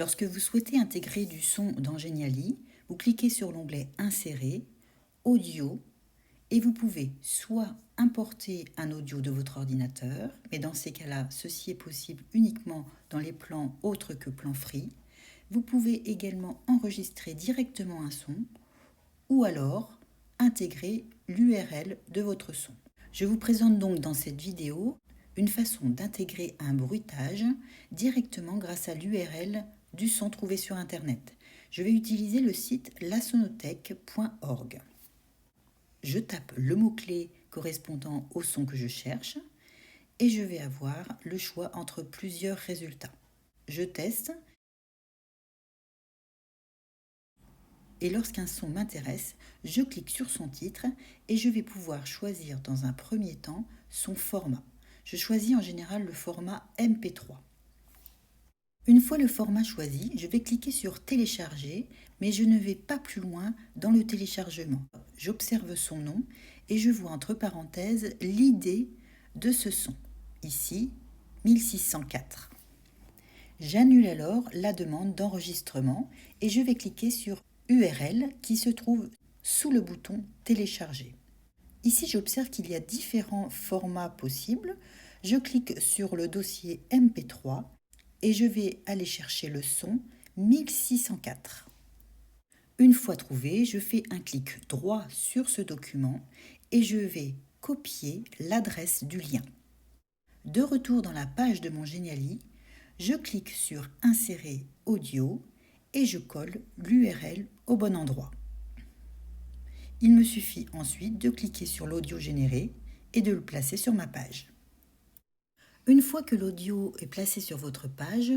Lorsque vous souhaitez intégrer du son dans Geniali, vous cliquez sur l'onglet Insérer, Audio, et vous pouvez soit importer un audio de votre ordinateur, mais dans ces cas-là, ceci est possible uniquement dans les plans autres que plan free. Vous pouvez également enregistrer directement un son ou alors intégrer l'URL de votre son. Je vous présente donc dans cette vidéo une façon d'intégrer un bruitage directement grâce à l'URL du son trouvé sur Internet. Je vais utiliser le site lasonothèque.org. Je tape le mot-clé correspondant au son que je cherche et je vais avoir le choix entre plusieurs résultats. Je teste et lorsqu'un son m'intéresse, je clique sur son titre et je vais pouvoir choisir dans un premier temps son format. Je choisis en général le format MP3. Une fois le format choisi, je vais cliquer sur télécharger, mais je ne vais pas plus loin dans le téléchargement. J'observe son nom et je vois entre parenthèses l'idée de ce son. Ici, 1604. J'annule alors la demande d'enregistrement et je vais cliquer sur URL qui se trouve sous le bouton télécharger. Ici, j'observe qu'il y a différents formats possibles. Je clique sur le dossier MP3 et je vais aller chercher le son 1604. Une fois trouvé, je fais un clic droit sur ce document et je vais copier l'adresse du lien. De retour dans la page de mon Geniali, je clique sur Insérer audio et je colle l'URL au bon endroit. Il me suffit ensuite de cliquer sur l'audio généré et de le placer sur ma page. Une fois que l'audio est placé sur votre page,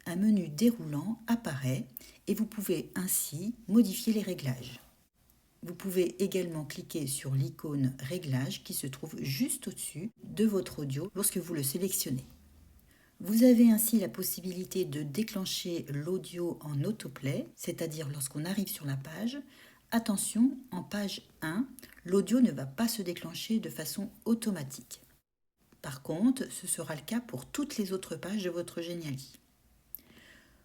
un menu déroulant apparaît et vous pouvez ainsi modifier les réglages. Vous pouvez également cliquer sur l'icône Réglages qui se trouve juste au-dessus de votre audio lorsque vous le sélectionnez. Vous avez ainsi la possibilité de déclencher l'audio en autoplay, c'est-à-dire lorsqu'on arrive sur la page. Attention, en page 1, l'audio ne va pas se déclencher de façon automatique. Par contre, ce sera le cas pour toutes les autres pages de votre Geniali.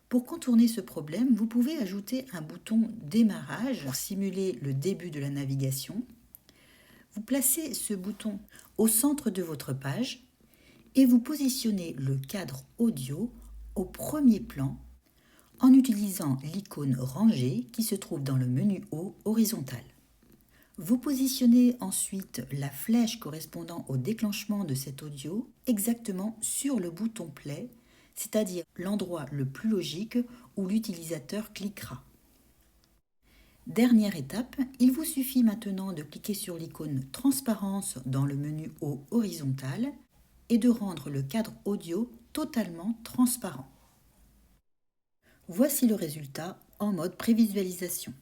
Pour contourner ce problème, vous pouvez ajouter un bouton démarrage pour simuler le début de la navigation. Vous placez ce bouton au centre de votre page et vous positionnez le cadre audio au premier plan en utilisant l'icône rangée qui se trouve dans le menu haut horizontal. Vous positionnez ensuite la flèche correspondant au déclenchement de cet audio exactement sur le bouton play, c'est-à-dire l'endroit le plus logique où l'utilisateur cliquera. Dernière étape, il vous suffit maintenant de cliquer sur l'icône transparence dans le menu haut horizontal et de rendre le cadre audio totalement transparent. Voici le résultat en mode prévisualisation.